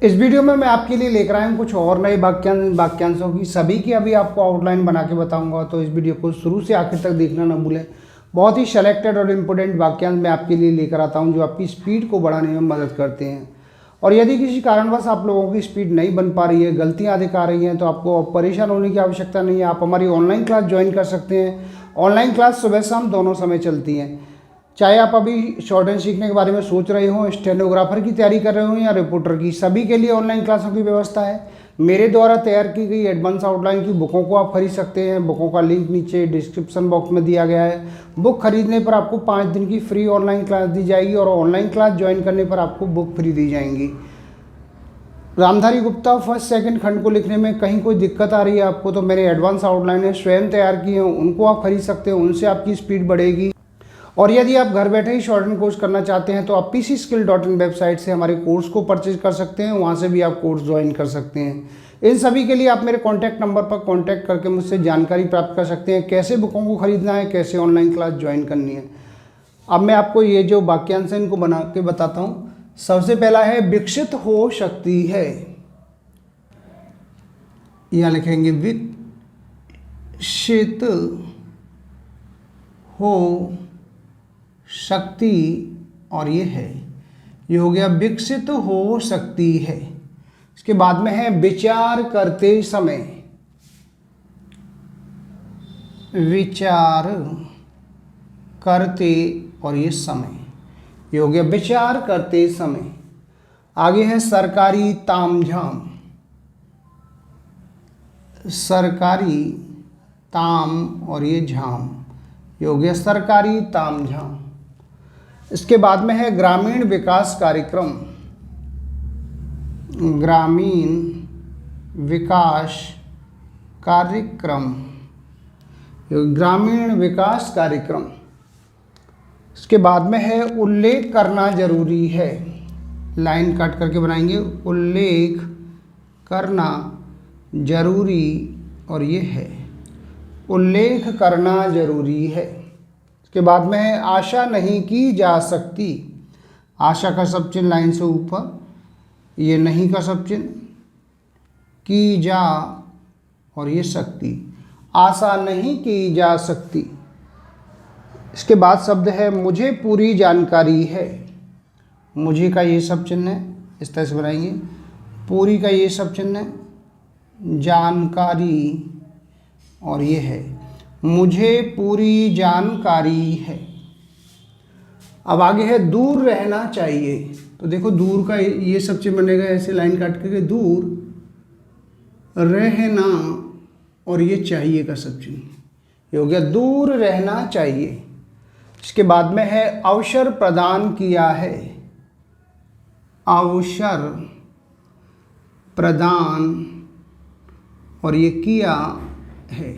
इस वीडियो में मैं आपके लिए लेकर आया हूँ कुछ और नए वाक्यांशों की सभी की अभी आपको आउटलाइन बना के बताऊंगा, तो इस वीडियो को शुरू से आखिर तक देखना ना भूलें। बहुत ही सेलेक्टेड और इम्पोर्टेंट वाक्यांश मैं आपके लिए लेकर आता हूँ जो आपकी स्पीड को बढ़ाने में मदद करते हैं। और यदि किसी कारणवश आप लोगों की स्पीड नहीं बन पा रही है, गलतियाँ अधिक आ रही हैं, तो आपको परेशान होने की आवश्यकता नहीं है। आप हमारी ऑनलाइन क्लास ज्वाइन कर सकते हैं। ऑनलाइन क्लास सुबह शाम दोनों समय चलती हैं। चाहे आप अभी शॉर्ट हैंड सीखने के बारे में सोच रहे हो, स्टेनोग्राफर की तैयारी कर रहे हो या रिपोर्टर की, सभी के लिए ऑनलाइन क्लासों की व्यवस्था है। मेरे द्वारा तैयार की गई एडवांस आउटलाइन की बुकों को आप खरीद सकते हैं। बुकों का लिंक नीचे डिस्क्रिप्शन बॉक्स में दिया गया है। बुक खरीदने पर आपको 5 दिन की फ्री ऑनलाइन क्लास दी जाएगी और ऑनलाइन क्लास ज्वाइन करने पर आपको बुक फ्री दी जाएंगी। रामधारी गुप्ता फर्स्ट सेकंड खंड को लिखने में कहीं कोई दिक्कत आ रही है आपको, तो मेरे एडवांस आउटलाइन है स्वयं तैयार की हैं, उनको आप खरीद सकते हैं। उनसे आपकी स्पीड बढ़ेगी। और यदि आप घर बैठे ही शॉर्ट हैंड कोर्स करना चाहते हैं तो आप pcskill.in वेबसाइट से हमारे कोर्स को परचेज कर सकते हैं। वहाँ से भी आप कोर्स ज्वाइन कर सकते हैं। इन सभी के लिए आप मेरे कॉन्टैक्ट नंबर पर कॉन्टैक्ट करके मुझसे जानकारी प्राप्त कर सकते हैं, कैसे बुकों को खरीदना है, कैसे ऑनलाइन क्लास ज्वाइन करनी है। अब मैं आपको ये जो वाक्यांश है इनको बना के बताता हूँ। सबसे पहला है विकसित हो सकती है। यहाँ लिखेंगे विकसित हो शक्ति और ये है, ये हो गया विकसित हो सकती है। इसके बाद में है विचार करते समय। विचार करते और ये समय, ये हो गया विचार करते समय। आगे है सरकारी तामझाम। सरकारी ताम और ये झाम, ये हो गया सरकारी तामझाम। इसके बाद में है ग्रामीण विकास कार्यक्रम। ग्रामीण विकास कार्यक्रम, ग्रामीण विकास कार्यक्रम। इसके बाद में है उल्लेख करना जरूरी है। लाइन काट करके बनाएंगे, उल्लेख करना जरूरी और ये है, उल्लेख करना जरूरी है। इसके बाद में है आशा नहीं की जा सकती। आशा का सब चिन्ह लाइन से ऊपर, ये नहीं का सब चिन्ह, की जा और ये सकती, आशा नहीं की जा सकती। इसके बाद शब्द है मुझे पूरी जानकारी है। मुझे का ये सब चिन्ह है, इस तरह से बनाएंगे। पूरी का ये सब चिन्ह है, जानकारी और ये है, मुझे पूरी जानकारी है। अब आगे है दूर रहना चाहिए। तो देखो दूर का ये सब चिन्ह बनेगा, ऐसे लाइन काट करके दूर रहना और ये चाहिए का सब चिन्ह, ये हो गया दूर रहना चाहिए। इसके बाद में है अवसर प्रदान किया है। अवसर प्रदान और ये किया है,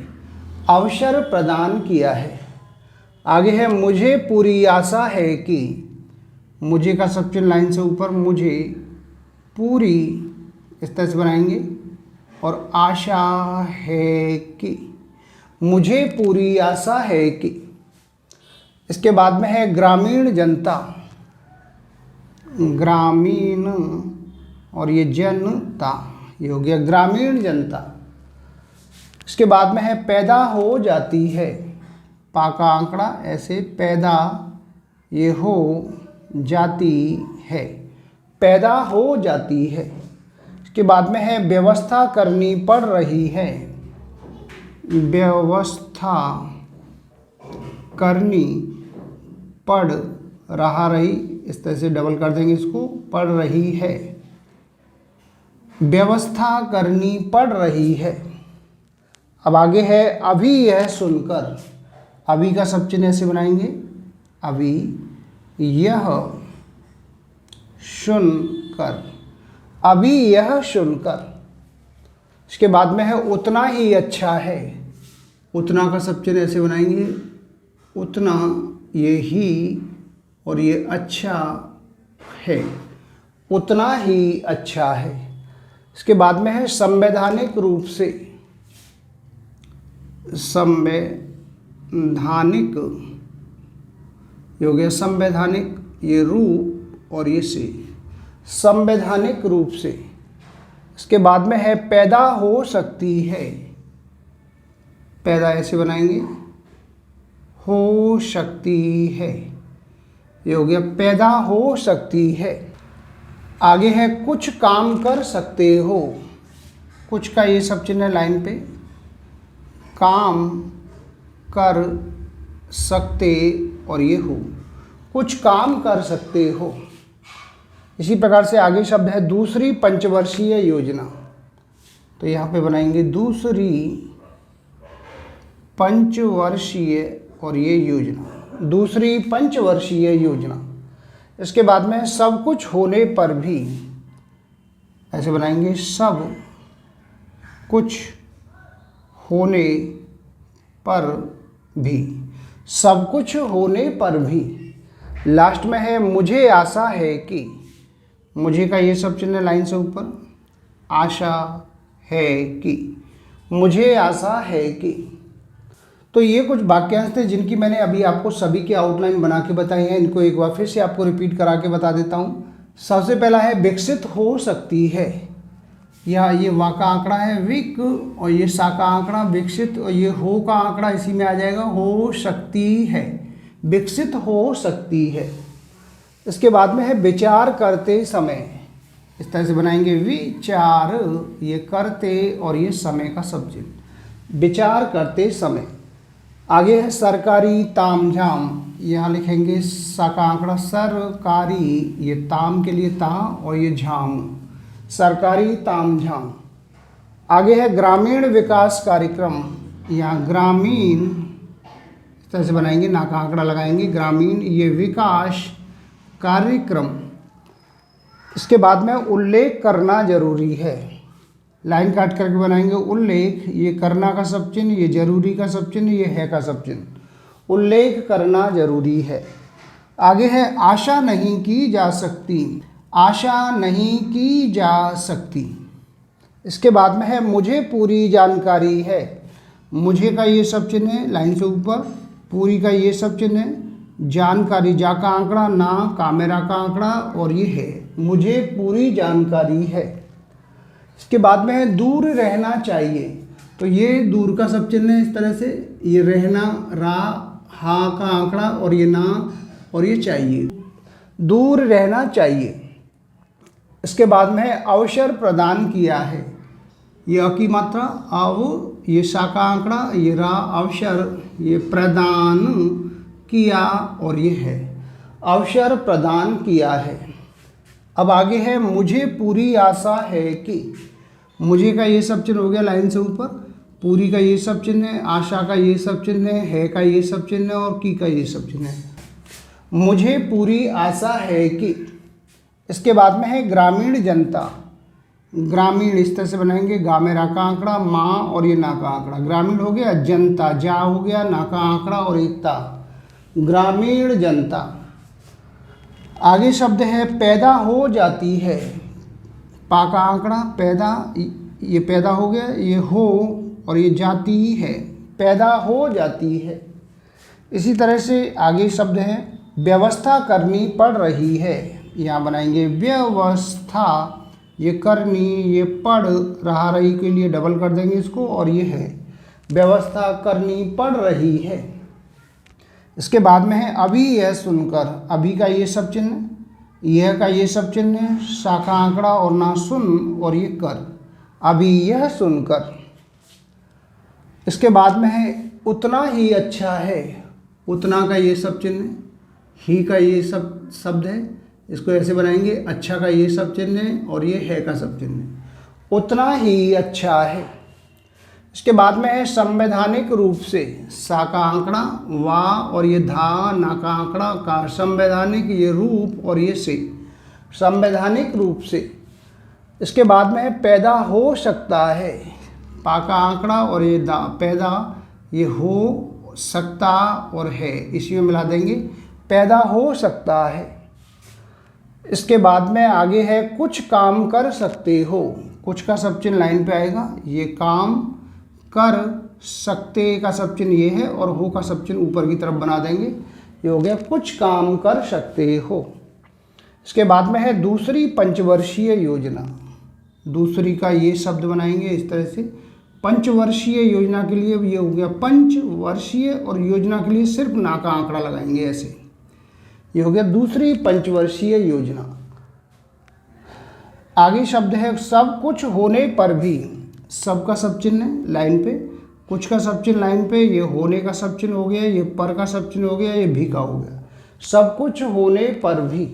अवसर प्रदान किया है। आगे है मुझे पूरी आशा है कि। मुझे का सब चिन्ह लाइन से ऊपर, मुझे पूरी इस तरह से बनाएंगे और आशा है कि, मुझे पूरी आशा है कि। इसके बाद में है ग्रामीण जनता। ग्रामीण और ये जनता, ये हो गया ग्रामीण जनता। इसके बाद में है पैदा हो जाती है। पाका आंकड़ा ऐसे, पैदा ये हो जाती है, पैदा हो जाती है। इसके बाद में है व्यवस्था करनी पड़ रही है। व्यवस्था करनी पड़ रहा रही, इस तरह से डबल कर देंगे इसको, पड़ रही है, व्यवस्था करनी पड़ रही है। अब आगे है अभी यह सुनकर। अभी का सब चिन्ह ऐसे बनाएंगे, अभी यह सुनकर, अभी यह सुनकर। इसके बाद में है उतना ही अच्छा है। उतना का सब चिन्ह ऐसे बनाएंगे, उतना ये ही और ये अच्छा है, उतना ही अच्छा है। इसके बाद में है संवैधानिक रूप से। संवैधानिक, ये हो गया संवैधानिक, ये रूप और ये से, संवैधानिक रूप से। इसके बाद में है पैदा हो सकती है, पैदा ऐसे बनाएंगे, हो सकती है, ये हो गया पैदा हो सकती है। आगे है कुछ काम कर सकते हो, कुछ का ये सब चिन्ह है लाइन पे, काम कर सकते और ये हो, कुछ काम कर सकते हो। इसी प्रकार से आगे शब्द है दूसरी पंचवर्षीय योजना, तो यहाँ पे बनाएंगे दूसरी पंचवर्षीय और ये योजना, दूसरी पंचवर्षीय योजना। इसके बाद में सब कुछ होने पर भी, ऐसे बनाएंगे सब कुछ होने पर भी, सब कुछ होने पर भी। लास्ट में है मुझे आशा है कि, मुझे का ये सब चिन्ह लाइन से ऊपर, आशा है कि, मुझे आशा है कि। तो ये कुछ वाक्यांश थे जिनकी मैंने अभी आपको सभी की आउटलाइन बना के बताई है। इनको एक बार फिर से आपको रिपीट करा के बता देता हूँ। सबसे पहला है विकसित हो सकती है, या ये वा का आंकड़ा है विक, और ये सा का आंकड़ा विकसित, और ये हो का आंकड़ा इसी में आ जाएगा हो सकती है, विकसित हो सकती है। इसके बाद में है विचार करते समय, इस तरह से बनाएंगे विचार, ये करते और ये समय का सब चिन्ह, विचार करते समय। आगे है सरकारी तामझाम, यहाँ लिखेंगे सा का आंकड़ा सरकारी, ये ताम के लिए ता और ये झाम, सरकारी तामझाम। आगे है ग्रामीण विकास कार्यक्रम, यहाँ ग्रामीण इस तरह से बनाएंगे, ना का आंकड़ा लगाएंगे, ग्रामीण ये विकास कार्यक्रम। इसके बाद में उल्लेख करना जरूरी है, लाइन काट करके बनाएंगे उल्लेख, ये करना का सब चिन्ह, ये जरूरी का सब चिन्ह, ये है का सब चिन्ह, उल्लेख करना जरूरी है। आगे है आशा नहीं की जा सकती, आशा नहीं की जा सकती। इसके बाद में है मुझे पूरी जानकारी है, मुझे का ये सब चिन्ह है लाइन से ऊपर, पूरी का ये सब चिन्ह है, जानकारी जा का आंकड़ा, ना कामेरा का आंकड़ा और ये है, मुझे पूरी जानकारी है। इसके बाद में है दूर रहना चाहिए, तो ये दूर का सब चिन्ह है इस तरह से, ये रहना रा हा का आंकड़ा और ये ना और ये चाहिए, दूर रहना चाहिए। इसके बाद में है अवसर प्रदान किया है, ये अ की मात्रा अव, ये सा का आंकड़ा, ये रा अवसर, ये प्रदान किया और ये है, अवसर प्रदान किया है। अब आगे है मुझे पूरी आशा है कि, मुझे का ये सब चिन्ह हो गया लाइन से ऊपर, पूरी का ये सब चिन्ह है, आशा का ये सब चिन्ह है का ये सब चिन्ह है और की का ये सब चिन्ह है, मुझे पूरी आशा है कि। इसके बाद में है ग्रामीण जनता, ग्रामीण इस तरह से बनाएंगे, गा में रा का आंकड़ा, माँ और ये ना का आंकड़ा, ग्रामीण हो गया, जनता जा हो गया, ना का आंकड़ा और एकता, ग्रामीण जनता। आगे शब्द है पैदा हो जाती है, पा का आंकड़ा, पैदा, ये पैदा हो गया, ये हो और ये जाती है, पैदा हो जाती है। इसी तरह से आगे शब्द है व्यवस्था करनी पड़ रही है, यहाँ बनाएंगे व्यवस्था, ये करनी, ये पढ़ रहा रही के लिए डबल कर देंगे इसको और ये है, व्यवस्था करनी पड़ रही है। इसके बाद में है अभी यह सुनकर, अभी का ये सब चिन्ह, यह का ये सब चिन्ह है, सा का आंकड़ा और ना सुन और ये कर, अभी यह सुनकर। इसके बाद में है उतना ही अच्छा है, उतना का ये सब चिन्ह, ही का ये सब शब्द है, इसको ऐसे बनाएंगे, अच्छा का ये सब चिन्ह है और ये है का सब चिन्ह है, उतना ही अच्छा है। इसके बाद में है संवैधानिक रूप से, सा का आंकड़ा, वा और ये धा, ना का आंकड़ा, का, संवैधानिक ये रूप और ये से, संवैधानिक रूप से। इसके बाद में है पैदा हो सकता है, पा का आंकड़ा और ये दा, पैदा, ये हो सकता और है, इसी में मिला देंगे, पैदा हो सकता है। इसके बाद में आगे है कुछ काम कर सकते हो, कुछ का सब चिन्ह लाइन पे आएगा, ये काम कर सकते का सब चिन्ह ये है और हो का सब चिन्ह ऊपर की तरफ बना देंगे, ये हो गया कुछ काम कर सकते हो। इसके बाद में है दूसरी पंचवर्षीय योजना, दूसरी का ये शब्द बनाएंगे इस तरह से। पंचवर्षीय योजना के लिए ये हो गया पंचवर्षीय, और योजना के लिए सिर्फ ना का आंकड़ा लगाएंगे ऐसे, ये हो गया दूसरी पंचवर्षीय योजना। आगे शब्द है सब कुछ होने पर भी, सब का सब चिन्ह है लाइन पे, कुछ का सब चिन्ह लाइन पे, ये होने का सब चिन्ह हो गया, ये पर का सब चिन्ह हो गया, ये भी का हो गया। सब कुछ होने पर भी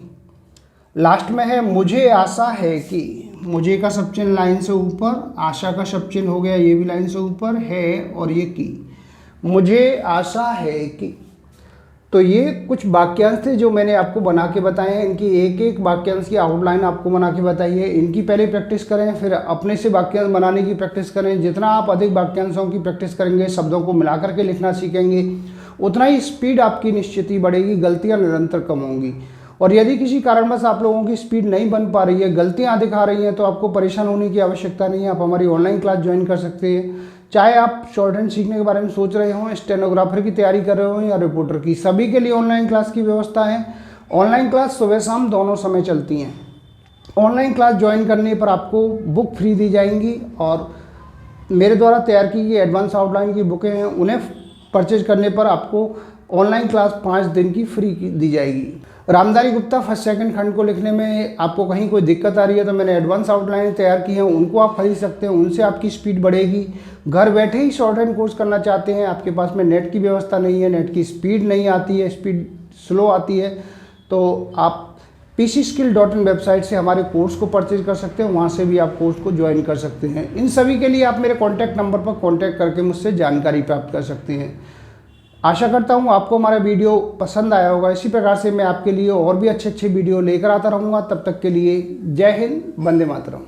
लास्ट में है मुझे आशा है कि, मुझे का सब चिन्ह लाइन से ऊपर, आशा का सब चिन्ह हो गया, ये भी लाइन से ऊपर है, और ये की, मुझे आशा है कि। तो ये कुछ वाक्यांश थे जो मैंने आपको बना के बताए हैं। इनकी एक एक वाक्यांश की आउटलाइन आपको बना के बताई है। इनकी पहले प्रैक्टिस करें, फिर अपने से वाक्यांश बनाने की प्रैक्टिस करें। जितना आप अधिक वाक्यांशों की प्रैक्टिस करेंगे, शब्दों को मिला करके लिखना सीखेंगे, उतना ही स्पीड आपकी निश्चित ही बढ़ेगी, गलतियाँ निरंतर कम होंगी। और यदि किसी कारणवश आप लोगों की स्पीड नहीं बन पा रही है, गलतियाँ दिखा रही हैं, तो आपको परेशान होने की आवश्यकता नहीं है। आप हमारी ऑनलाइन क्लास ज्वाइन कर सकते हैं। चाहे आप शॉर्ट हैंड सीखने के बारे में सोच रहे हों, स्टेनोग्राफर की तैयारी कर रहे हो या रिपोर्टर की, सभी के लिए ऑनलाइन क्लास की व्यवस्था है। ऑनलाइन क्लास सुबह शाम दोनों समय चलती हैं। ऑनलाइन क्लास ज्वाइन करने पर आपको बुक फ्री दी जाएंगी, और मेरे द्वारा तैयार की गई एडवांस आउटलाइन की बुकें हैं, उन्हें परचेज करने पर आपको ऑनलाइन क्लास 5 दिन की फ्री दी जाएगी। रामधारी गुप्ता फर्स्ट सेकंड खंड को लिखने में आपको कहीं कोई दिक्कत आ रही है तो मैंने एडवांस आउटलाइन तैयार की हैं, उनको आप खरीद सकते हैं, उनसे आपकी स्पीड बढ़ेगी। घर बैठे ही शॉर्ट हैंड कोर्स करना चाहते हैं, आपके पास में नेट की व्यवस्था नहीं है, नेट की स्पीड नहीं आती है, स्पीड स्लो आती है, तो आप pcskill.in वेबसाइट से हमारे कोर्स को परचेज कर सकते हैं, वहाँ से भी आप कोर्स को ज्वाइन कर सकते हैं। इन सभी के लिए आप मेरे कॉन्टैक्ट नंबर पर कॉन्टैक्ट करके मुझसे जानकारी प्राप्त कर सकते हैं। आशा करता हूँ आपको हमारा वीडियो पसंद आया होगा। इसी प्रकार से मैं आपके लिए और भी अच्छे अच्छे वीडियो लेकर आता रहूँगा। तब तक के लिए जय हिंद, वंदे मातरम।